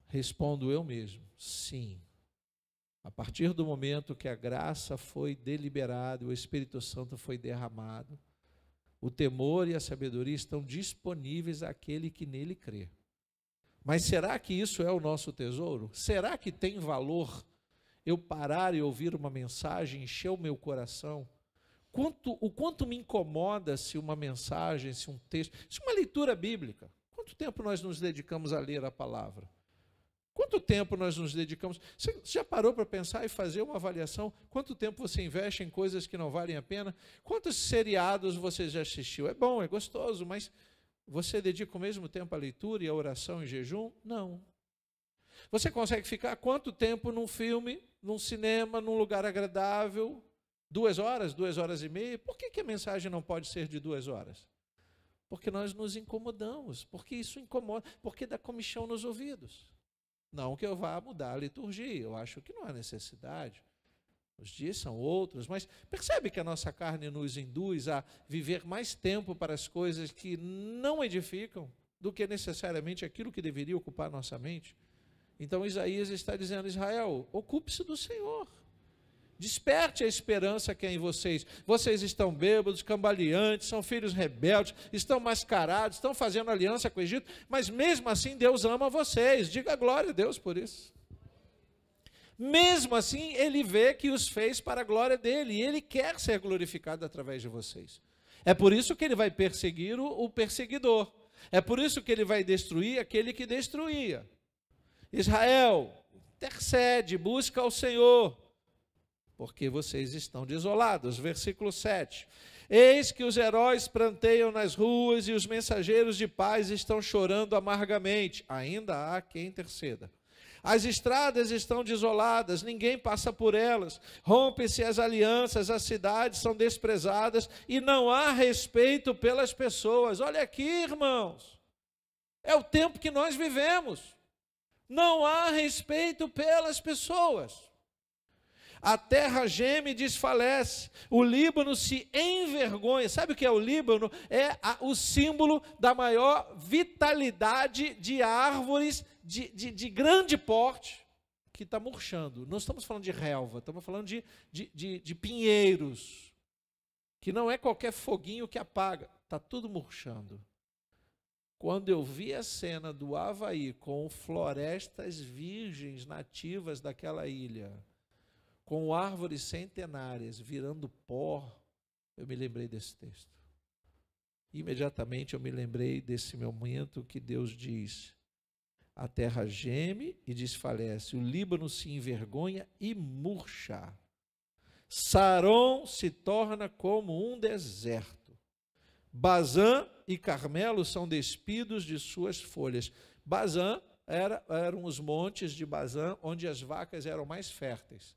Respondo eu mesmo, sim. A partir do momento que a graça foi deliberada, o Espírito Santo foi derramado, o temor e a sabedoria estão disponíveis àquele que nele crê. Mas será que isso é o nosso tesouro? Será que tem valor eu parar e ouvir uma mensagem, encher o meu coração? O quanto me incomoda se uma mensagem, se um texto, se uma leitura bíblica, quanto tempo nós nos dedicamos a ler a palavra? Quanto tempo nós nos dedicamos? Você já parou para pensar e fazer uma avaliação? Quanto tempo você investe em coisas que não valem a pena? Quantos seriados você já assistiu? É bom, é gostoso, mas você dedica o mesmo tempo à leitura e à oração e jejum? Não. Você consegue ficar quanto tempo num filme, num cinema, num lugar agradável? 2 horas, 2 horas e meia? Por que a mensagem não pode ser de 2 horas? Porque nós nos incomodamos, porque isso incomoda, porque dá comichão nos ouvidos. Não que eu vá mudar a liturgia, eu acho que não há necessidade. Os dias são outros, mas percebe que a nossa carne nos induz a viver mais tempo para as coisas que não edificam do que necessariamente aquilo que deveria ocupar nossa mente? Então Isaías está dizendo, Israel, ocupe-se do Senhor. Desperte a esperança que é em vocês. Vocês estão bêbados, cambaleantes, são filhos rebeldes, estão mascarados, estão fazendo aliança com o Egito, mas mesmo assim Deus ama vocês. Diga glória a Deus por isso. Mesmo assim, Ele vê que os fez para a glória dEle, e Ele quer ser glorificado através de vocês. É por isso que Ele vai perseguir o perseguidor. É por isso que Ele vai destruir aquele que destruía. Israel, intercede, busca ao Senhor, porque vocês estão desolados. Versículo 7. Eis que os heróis pranteiam nas ruas e os mensageiros de paz estão chorando amargamente. Ainda há quem interceda. As estradas estão desoladas, ninguém passa por elas. Rompem-se as alianças, as cidades são desprezadas e não há respeito pelas pessoas. Olha aqui, irmãos. É o tempo que nós vivemos. Não há respeito pelas pessoas. A terra geme e desfalece, o Líbano se envergonha. Sabe o que é o Líbano? É o símbolo da maior vitalidade de árvores de grande porte, que está murchando. Não estamos falando de relva, estamos falando de pinheiros, que não é qualquer foguinho que apaga, está tudo murchando. Quando eu vi a cena do Havaí com florestas virgens nativas daquela ilha, com árvores centenárias virando pó, eu me lembrei desse texto. Imediatamente eu me lembrei desse momento que Deus diz, a terra geme e desfalece, o Líbano se envergonha e murcha. Saron se torna como um deserto. Bazã e Carmelo são despidos de suas folhas. Bazã eram os montes de Bazã, onde as vacas eram mais férteis.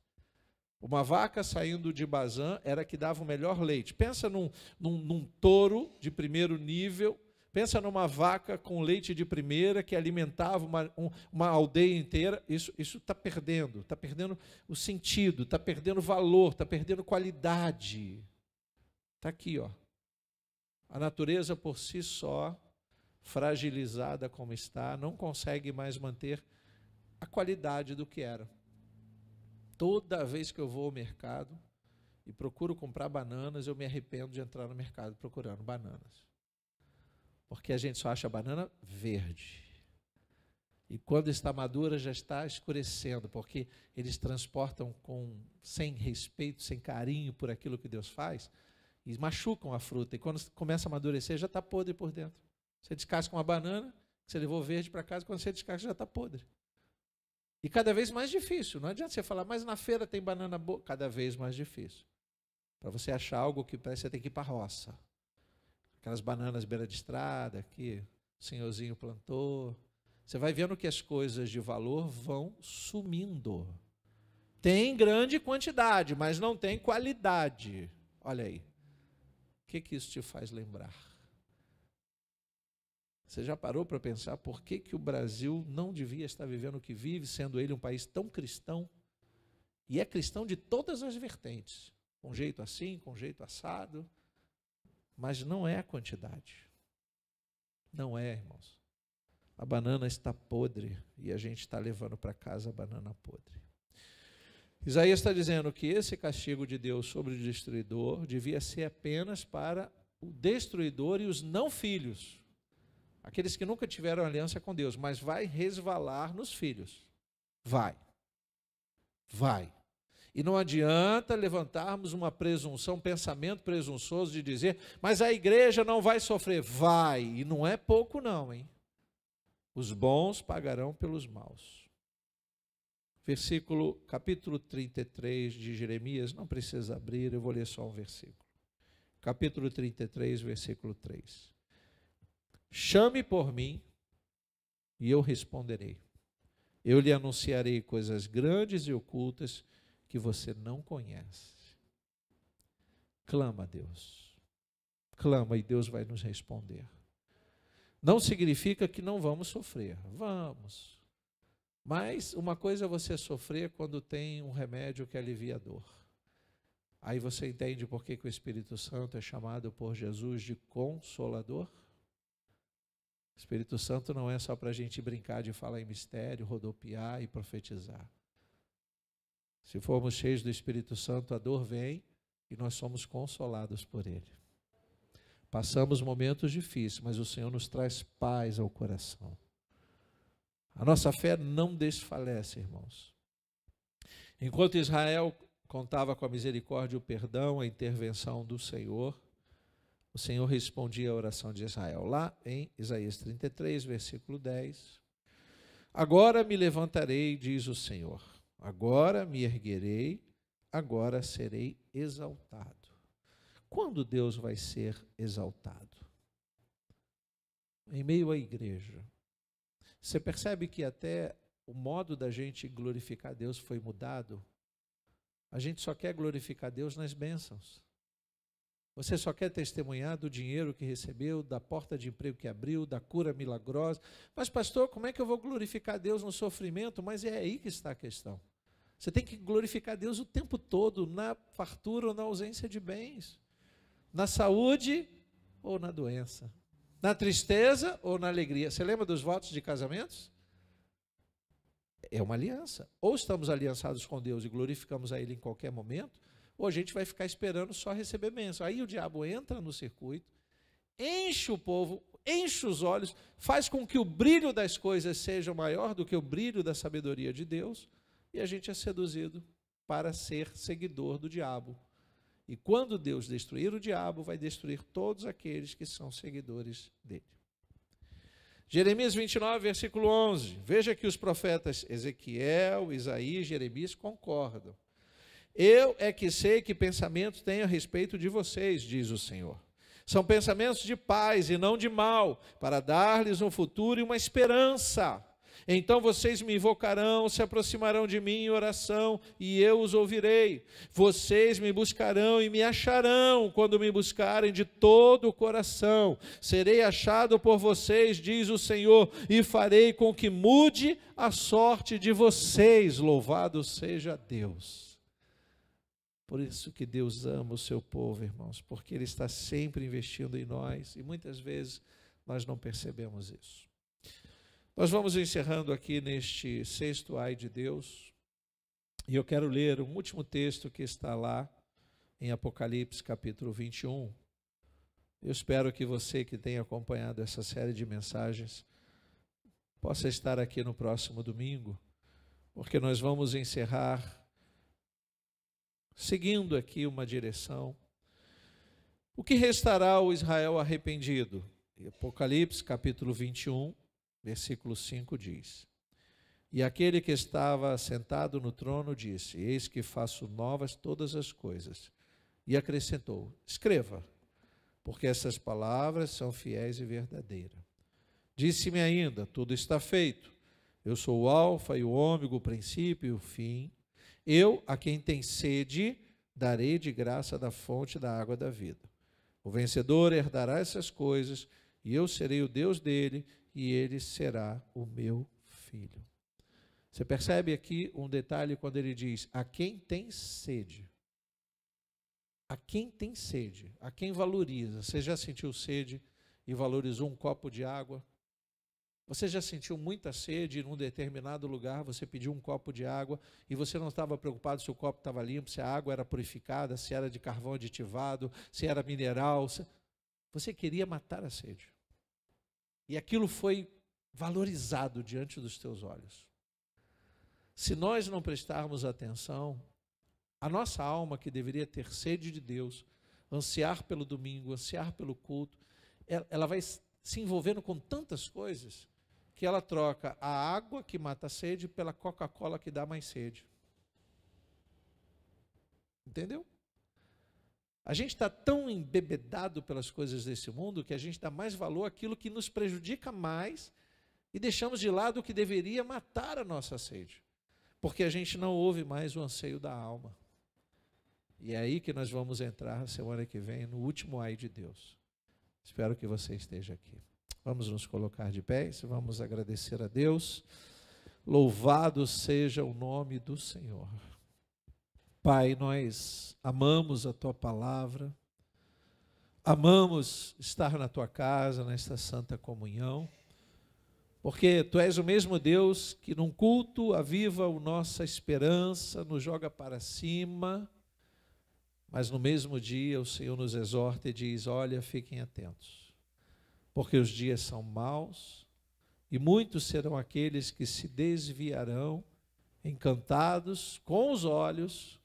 Uma vaca saindo de Bazã era que dava o melhor leite. Pensa num touro de primeiro nível, pensa numa vaca com leite de primeira que alimentava uma aldeia inteira. Isso está perdendo o sentido, está perdendo valor, está perdendo qualidade. Está aqui, ó. A natureza por si só, fragilizada como está, não consegue mais manter a qualidade do que era. Toda vez que eu vou ao mercado e procuro comprar bananas, eu me arrependo de entrar no mercado procurando bananas. Porque a gente só acha banana verde. E quando está madura já está escurecendo, porque eles transportam sem respeito, sem carinho por aquilo que Deus faz, e machucam a fruta. E quando começa a amadurecer, já está podre por dentro. Você descasca uma banana, você levou verde para casa, quando você descasca já está podre. E cada vez mais difícil. Não adianta você falar, mas na feira tem banana boa. Cada vez mais difícil. Para você achar algo que parece, você tem que ir para a roça. Aquelas bananas beira de estrada, que o senhorzinho plantou. Você vai vendo que as coisas de valor vão sumindo. Tem grande quantidade, mas não tem qualidade. Olha aí. O que isso te faz lembrar? Você já parou para pensar por que o Brasil não devia estar vivendo o que vive, sendo ele um país tão cristão? E é cristão de todas as vertentes, com jeito assim, com jeito assado, mas não é a quantidade. Não é, irmãos. A banana está podre e a gente está levando para casa a banana podre. Isaías está dizendo que esse castigo de Deus sobre o destruidor devia ser apenas para o destruidor e os não filhos, aqueles que nunca tiveram aliança com Deus, mas vai resvalar nos filhos. Vai. E não adianta levantarmos uma presunção, um pensamento presunçoso de dizer, mas a igreja não vai sofrer. Vai, e não é pouco não, hein? Os bons pagarão pelos maus. Capítulo 33 de Jeremias, não precisa abrir, eu vou ler só um versículo. Capítulo 33, versículo 3. Chame por mim e eu responderei. Eu lhe anunciarei coisas grandes e ocultas que você não conhece. Clama a Deus. Clama e Deus vai nos responder. Não significa que não vamos sofrer. Vamos. Mas uma coisa é você sofrer quando tem um remédio que alivia a dor. Aí você entende por que o Espírito Santo é chamado por Jesus de Consolador? O Espírito Santo não é só para a gente brincar de falar em mistério, rodopiar e profetizar. Se formos cheios do Espírito Santo, a dor vem e nós somos consolados por Ele. Passamos momentos difíceis, mas o Senhor nos traz paz ao coração. A nossa fé não desfalece, irmãos. Enquanto Israel contava com a misericórdia, o perdão, a intervenção do Senhor, o Senhor respondia à oração de Israel. Lá em Isaías 33, versículo 10. Agora me levantarei, diz o Senhor. Agora me erguerei, agora serei exaltado. Quando Deus vai ser exaltado? Em meio à igreja. Você percebe que até o modo da gente glorificar Deus foi mudado? A gente só quer glorificar Deus nas bênçãos. Você só quer testemunhar do dinheiro que recebeu, da porta de emprego que abriu, da cura milagrosa. Mas pastor, como é que eu vou glorificar Deus no sofrimento? Mas é aí que está a questão. Você tem que glorificar Deus o tempo todo, na fartura ou na ausência de bens. Na saúde ou na doença. Na tristeza ou na alegria. Você lembra dos votos de casamentos? É uma aliança. Ou estamos aliançados com Deus e glorificamos a Ele em qualquer momento, ou a gente vai ficar esperando só receber bênção. Aí o diabo entra no circuito, enche o povo, enche os olhos, faz com que o brilho das coisas seja maior do que o brilho da sabedoria de Deus, e a gente é seduzido para ser seguidor do diabo. E quando Deus destruir o diabo, vai destruir todos aqueles que são seguidores dele. Jeremias 29, versículo 11. Veja que os profetas Ezequiel, Isaías e Jeremias concordam. Eu é que sei que pensamento tenho a respeito de vocês, diz o Senhor. São pensamentos de paz e não de mal, para dar-lhes um futuro e uma esperança. Então vocês me invocarão, se aproximarão de mim em oração, e eu os ouvirei. Vocês me buscarão e me acharão, quando me buscarem de todo o coração. Serei achado por vocês, diz o Senhor, e farei com que mude a sorte de vocês. Louvado seja Deus. Por isso que Deus ama o seu povo, irmãos, porque Ele está sempre investindo em nós, e muitas vezes nós não percebemos isso. Nós vamos encerrando aqui neste sexto ai de Deus, e eu quero ler um último texto que está lá em Apocalipse capítulo 21. Eu espero que você que tem acompanhado essa série de mensagens possa estar aqui no próximo domingo, porque nós vamos encerrar seguindo aqui uma direção. O que restará ao Israel arrependido? Apocalipse capítulo 21, versículo 5 diz: E aquele que estava sentado no trono disse: Eis que faço novas todas as coisas. E acrescentou: Escreva, porque essas palavras são fiéis e verdadeiras. Disse-me ainda: Tudo está feito. Eu sou o alfa e o ômega, o princípio e o fim. Eu, a quem tem sede, darei de graça da fonte da água da vida. O vencedor herdará essas coisas, e eu serei o Deus dele, e ele será o meu filho. Você percebe aqui um detalhe quando ele diz, a quem tem sede. A quem tem sede, a quem valoriza. Você já sentiu sede e valorizou um copo de água? Você já sentiu muita sede e num determinado lugar você pediu um copo de água e você não estava preocupado se o copo estava limpo, se a água era purificada, se era de carvão aditivado, se era mineral. Você queria matar a sede. E aquilo foi valorizado diante dos teus olhos. Se nós não prestarmos atenção, a nossa alma, que deveria ter sede de Deus, ansiar pelo domingo, ansiar pelo culto, ela vai se envolvendo com tantas coisas que ela troca a água que mata a sede pela Coca-Cola que dá mais sede. Entendeu? A gente está tão embebedado pelas coisas desse mundo que a gente dá mais valor àquilo que nos prejudica mais e deixamos de lado o que deveria matar a nossa sede. Porque a gente não ouve mais o anseio da alma. E é aí que nós vamos entrar semana que vem no último ai de Deus. Espero que você esteja aqui. Vamos nos colocar de pés, vamos agradecer a Deus. Louvado seja o nome do Senhor. Pai, nós amamos a Tua palavra, amamos estar na Tua casa, nesta santa comunhão, porque Tu és o mesmo Deus que num culto aviva a nossa esperança, nos joga para cima, mas no mesmo dia o Senhor nos exorta e diz, olha, fiquem atentos, porque os dias são maus e muitos serão aqueles que se desviarão, encantados com os olhos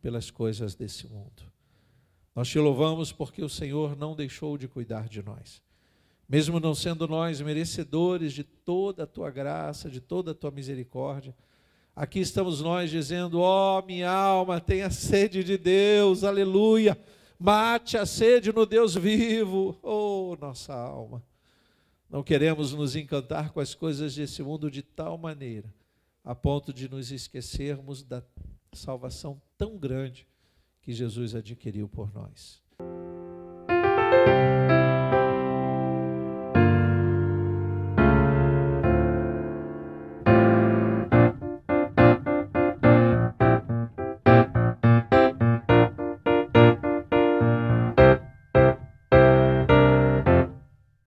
pelas coisas desse mundo. Nós te louvamos porque o Senhor não deixou de cuidar de nós. Mesmo não sendo nós merecedores de toda a Tua graça, de toda a Tua misericórdia, aqui estamos nós dizendo, ó, minha alma, tenha sede de Deus, aleluia, mate a sede no Deus vivo, oh, nossa alma. Não queremos nos encantar com as coisas desse mundo de tal maneira, a ponto de nos esquecermos da salvação tão grande que Jesus adquiriu por nós.